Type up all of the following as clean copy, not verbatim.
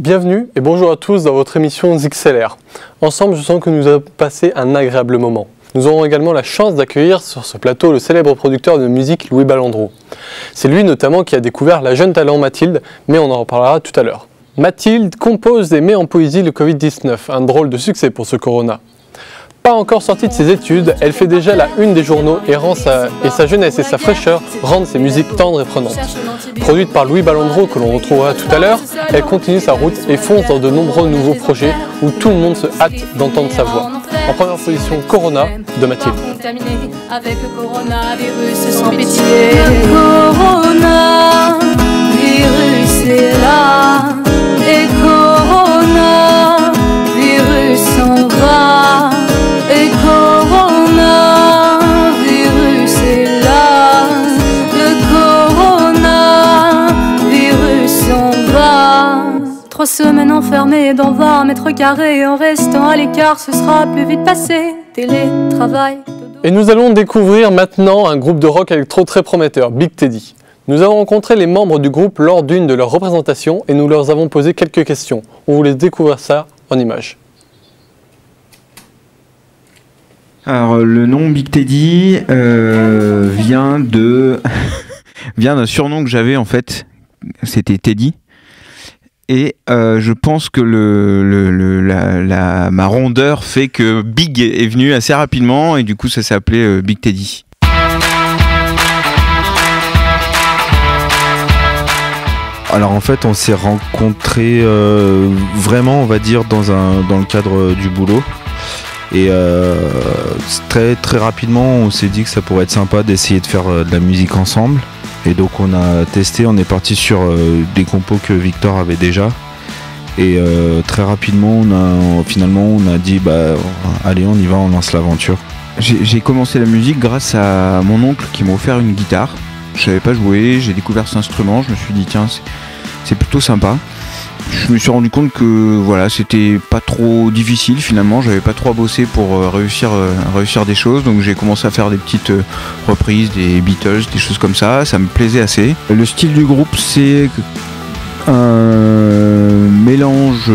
Bienvenue et bonjour à tous dans votre émission XLR. Ensemble, je sens que nous avons passé un agréable moment. Nous aurons également la chance d'accueillir sur ce plateau le célèbre producteur de musique Louis Balandreau. C'est lui notamment qui a découvert la jeune talent Mathilde, mais on en reparlera tout à l'heure. Mathilde compose et met en poésie le Covid-19, un drôle de succès pour ce Corona. Pas encore sortie de ses études, elle fait déjà la une des journaux et sa jeunesse et sa fraîcheur rendent ses musiques tendres et prenantes. Produite par Louis Balandreau que l'on retrouvera tout à l'heure, elle continue sa route et fonce dans de nombreux nouveaux projets où tout le monde se hâte d'entendre sa voix. En première position, Corona de Mathilde. Avec le coronavirus sans pitié. Le coronavirus est là et coronavirus s'en va. Et coronavirus est là, le coronavirus s'en va. 3 semaines enfermées dans 20 mètres carrés, en restant à l'écart, ce sera plus vite passé. Télétravail. Et nous allons découvrir maintenant un groupe de rock électro très prometteur, Big Teddy. Nous avons rencontré les membres du groupe lors d'une de leurs représentations et nous leur avons posé quelques questions. On vous laisse découvrir ça en images. Alors le nom Big Teddy vient d'un surnom que j'avais en fait, c'était Teddy. Et je pense que ma rondeur fait que Big est venu assez rapidement et du coup ça s'est appelé Big Teddy. Alors en fait on s'est rencontrés vraiment on va dire dans le cadre du boulot. Et très rapidement on s'est dit que ça pourrait être sympa d'essayer de faire de la musique ensemble. Et donc on a testé, on est parti sur des compos que Victor avait déjà. Et très rapidement on a dit bah allez on y va, on lance l'aventure. J'ai commencé la musique grâce à mon oncle qui m'a offert une guitare. Je savais pas jouer, j'ai découvert cet instrument, je me suis dit tiens c'est plutôt sympa. Je me suis rendu compte que voilà, c'était pas trop difficile finalement, j'avais pas trop à bosser pour réussir des choses, donc j'ai commencé à faire des petites reprises, des Beatles, des choses comme ça me plaisait assez. Le style du groupe c'est un mélange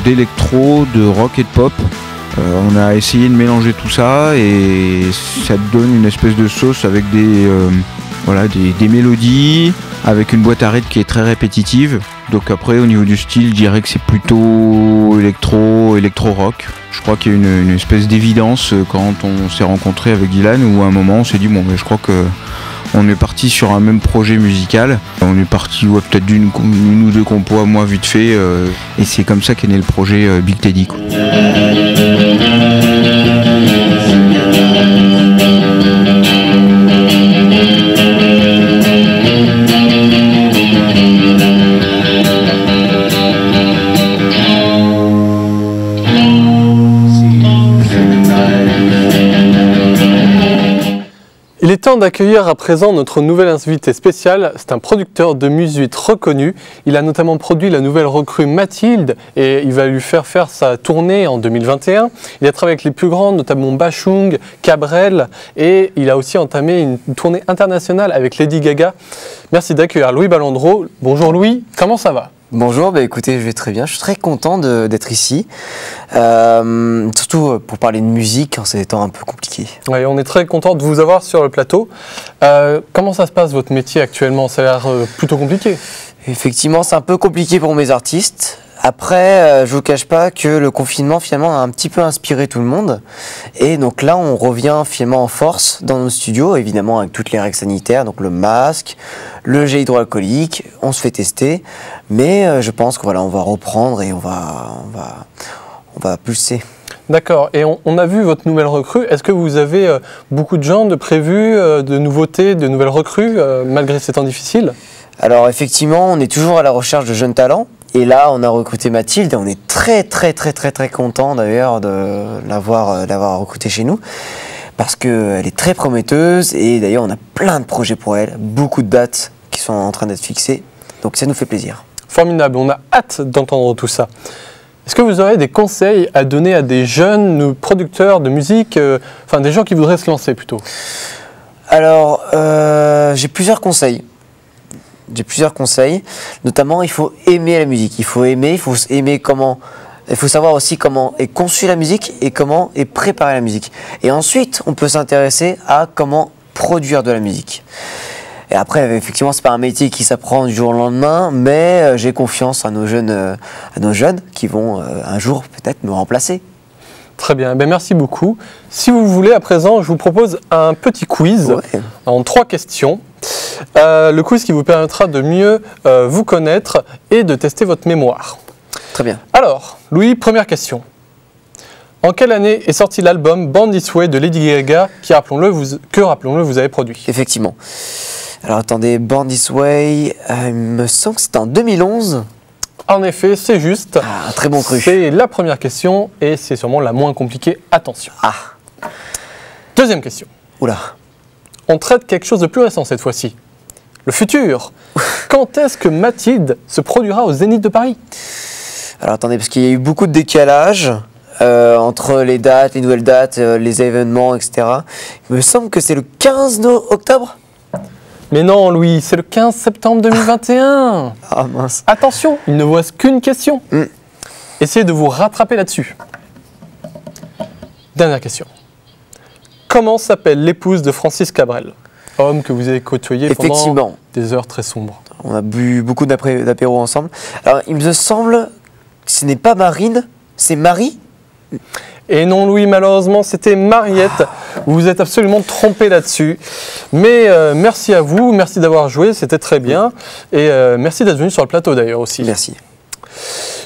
d'électro, de rock et de pop. On a essayé de mélanger tout ça et ça donne une espèce de sauce avec des mélodies, avec une boîte à rythme qui est très répétitive. Donc après au niveau du style je dirais que c'est plutôt électro-rock. Je crois qu'il y a une espèce d'évidence quand on s'est rencontré avec Dylan où à un moment on s'est dit bon mais je crois que on est parti sur un même projet musical. On est parti peut-être d'une ou deux compos à moi vite fait et c'est comme ça qu'est né le projet Big Teddy quoi. Il est temps d'accueillir à présent notre nouvel invité spécial. C'est un producteur de musique reconnu. Il a notamment produit la nouvelle recrue Mathilde et il va lui faire sa tournée en 2021. Il a travaillé avec les plus grands, notamment Bachung, Cabrel et il a aussi entamé une tournée internationale avec Lady Gaga. Merci d'accueillir Louis Balandreau. Bonjour Louis, comment ça va ? Bonjour, écoutez, je vais très bien. Je suis très content d'être ici, surtout pour parler de musique en ces temps un peu compliqués. Oui, on est très content de vous avoir sur le plateau. Comment ça se passe votre métier actuellement ? Ça a l'air plutôt compliqué. Effectivement, c'est un peu compliqué pour mes artistes. Après, je ne vous cache pas que le confinement finalement a un petit peu inspiré tout le monde. Et donc là, on revient finalement en force dans nos studios, évidemment avec toutes les règles sanitaires, donc le masque, le gel hydroalcoolique, on se fait tester. Mais je pense que voilà, on va reprendre et on va pulser. D'accord. Et on a vu votre nouvelle recrue. Est-ce que vous avez beaucoup de gens de prévus, de nouveautés, de nouvelles recrues, malgré ces temps difficiles ? Alors effectivement, on est toujours à la recherche de jeunes talents. Et là, on a recruté Mathilde et on est très content d'ailleurs de l'avoir recrutée chez nous parce qu'elle est très prometteuse et d'ailleurs on a plein de projets pour elle, beaucoup de dates qui sont en train d'être fixées, donc ça nous fait plaisir. Formidable, on a hâte d'entendre tout ça. Est-ce que vous aurez des conseils à donner à des jeunes producteurs de musique, des gens qui voudraient se lancer plutôt ? Alors, j'ai plusieurs conseils. j'ai plusieurs conseils. Notamment, il faut aimer la musique. Il faut aimer comment. Il faut savoir aussi comment est conçue la musique et comment est préparée la musique. Et ensuite, on peut s'intéresser à comment produire de la musique. Et après, effectivement, c'est pas un métier qui s'apprend du jour au lendemain, mais j'ai confiance à nos jeunes qui vont un jour peut-être me remplacer. Très bien, ben merci beaucoup. Si vous voulez, à présent, je vous propose un petit quiz en 3 questions. Le quiz qui vous permettra de mieux vous connaître et de tester votre mémoire. Très bien. Alors, Louis, première question. En quelle année est sorti l'album Born This Way de Lady Gaga rappelons-le, vous avez produit? Effectivement. Alors attendez, Born This Way, il me semble que c'était en 2011. En effet, c'est juste. Ah, un très bon cru. C'est la première question et c'est sûrement la moins compliquée. Attention. Ah. Deuxième question. Oula. On traite quelque chose de plus récent cette fois-ci. Le futur. Quand est-ce que Mathilde se produira au Zénith de Paris? Alors attendez, parce qu'il y a eu beaucoup de décalage entre les dates, les nouvelles dates, les événements, etc. Il me semble que c'est le 15 octobre. Mais non, Louis, c'est le 15 septembre 2021. Ah mince. Attention, il ne vous reste qu'une question. Essayez de vous rattraper là-dessus. Dernière question. Comment s'appelle l'épouse de Francis Cabrel, homme que vous avez côtoyé pendant des heures très sombres? On a bu beaucoup d'apéros ensemble. Alors, il me semble que ce n'est pas Marine, c'est Marie. Et non, Louis, malheureusement, c'était Mariette. Vous vous êtes absolument trompé là-dessus. Mais merci à vous, merci d'avoir joué, c'était très bien. Et merci d'être venu sur le plateau d'ailleurs aussi. Merci.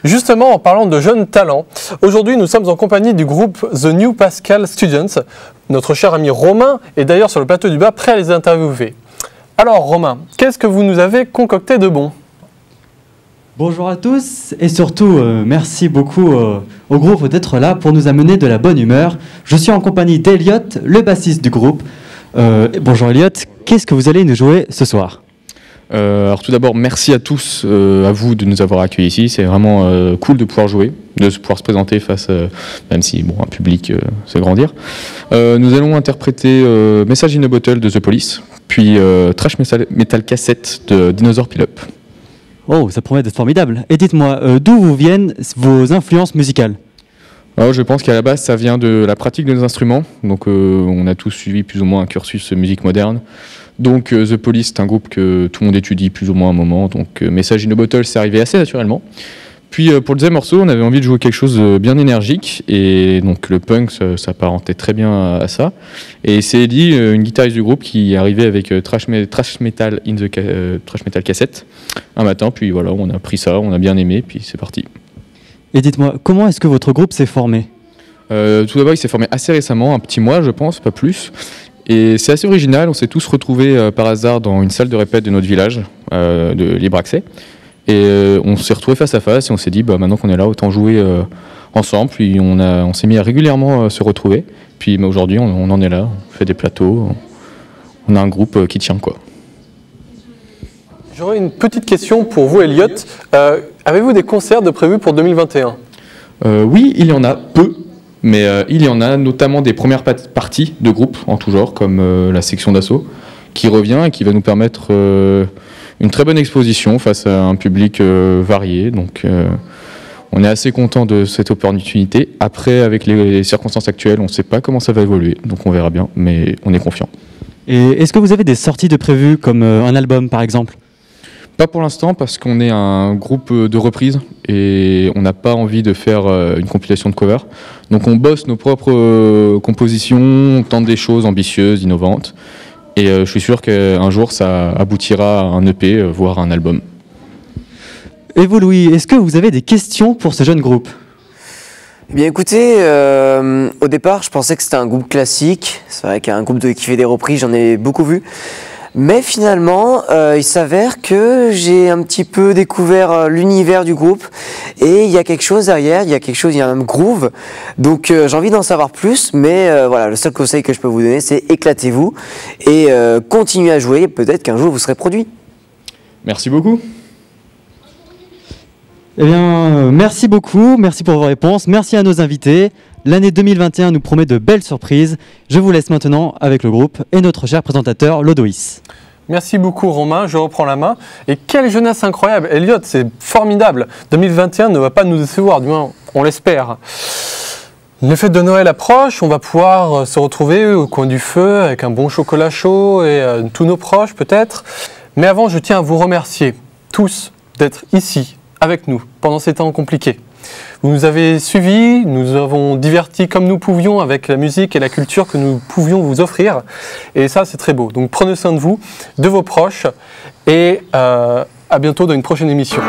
Justement, en parlant de jeunes talents, aujourd'hui nous sommes en compagnie du groupe The New Pascal Students. Notre cher ami Romain est d'ailleurs sur le plateau du bas, prêt à les interviewer. Alors Romain, qu'est-ce que vous nous avez concocté de bon? Bonjour à tous et surtout merci beaucoup au groupe d'être là pour nous amener de la bonne humeur. Je suis en compagnie d'Eliot, le bassiste du groupe. Bonjour Eliot, qu'est-ce que vous allez nous jouer ce soir? Alors tout d'abord, merci à tous, à vous de nous avoir accueillis ici. C'est vraiment cool de pouvoir jouer, de pouvoir se présenter face, même si bon, un public, c'est grandir. Nous allons interpréter Message in a Bottle de The Police, puis Thrash Metal Cassette de Dinosaur Pile-Up. Oh, ça promet d'être formidable. Et dites-moi, d'où vous viennent vos influences musicales? Alors, je pense qu'à la base, ça vient de la pratique de nos instruments. Donc, on a tous suivi plus ou moins un cursus musique moderne. Donc, The Police, c'est un groupe que tout le monde étudie plus ou moins à un moment. Donc, Message in a Bottle, c'est arrivé assez naturellement. Puis, pour le deuxième morceau, on avait envie de jouer quelque chose de bien énergique. Et donc, le punk s'apparentait très bien à ça. Et c'est Ellie, une guitariste du groupe, qui est arrivée avec Thrash Metal Cassette un matin. Puis voilà, on a pris ça, on a bien aimé, puis c'est parti. Et dites-moi, comment est-ce que votre groupe s'est formé? Tout d'abord, il s'est formé assez récemment, un petit mois, je pense, pas plus. Et c'est assez original, on s'est tous retrouvés par hasard dans une salle de répète de notre village, de libre accès. Et on s'est retrouvés face à face et on s'est dit, bah, maintenant qu'on est là, autant jouer ensemble. Puis on s'est mis à régulièrement se retrouver. Puis aujourd'hui, on en est là, on fait des plateaux, on a un groupe qui tient, quoi. J'aurais une petite question pour vous, Eliot. Avez-vous des concerts de prévus pour 2021? Oui, il y en a peu. Mais il y en a notamment des premières parties de groupes en tout genre, comme la section d'assaut, qui revient et qui va nous permettre une très bonne exposition face à un public varié. Donc on est assez content de cette opportunité. Après, avec les circonstances actuelles, on ne sait pas comment ça va évoluer, donc on verra bien, mais on est confiant. Et est-ce que vous avez des sorties de prévues, comme un album par exemple? Pas pour l'instant, parce qu'on est un groupe de reprises et on n'a pas envie de faire une compilation de covers. Donc on bosse nos propres compositions, on tente des choses ambitieuses, innovantes. Et je suis sûr qu'un jour ça aboutira à un EP, voire un album. Et vous Louis, est-ce que vous avez des questions pour ce jeune groupe? Eh bien écoutez, au départ je pensais que c'était un groupe classique. C'est vrai qu'un groupe qui fait des reprises, j'en ai beaucoup vu. Mais finalement, il s'avère que j'ai un petit peu découvert l'univers du groupe et il y a quelque chose derrière, il y a un groove. Donc j'ai envie d'en savoir plus, mais voilà, le seul conseil que je peux vous donner, c'est éclatez-vous et continuez à jouer. Peut-être qu'un jour vous serez produit. Merci beaucoup. Eh bien, merci beaucoup, merci pour vos réponses, merci à nos invités. L'année 2021 nous promet de belles surprises. Je vous laisse maintenant avec le groupe et notre cher présentateur Lodoïs. Merci beaucoup Romain, je reprends la main. Et quelle jeunesse incroyable. Elliot, c'est formidable. 2021 ne va pas nous décevoir, du moins on l'espère. Les fêtes de Noël approchent, on va pouvoir se retrouver au coin du feu avec un bon chocolat chaud et tous nos proches peut-être. Mais avant, je tiens à vous remercier tous d'être ici avec nous pendant ces temps compliqués. Vous nous avez suivis, nous avons diverti comme nous pouvions avec la musique et la culture que nous pouvions vous offrir. Et ça, c'est très beau. Donc prenez soin de vous, de vos proches et à bientôt dans une prochaine émission.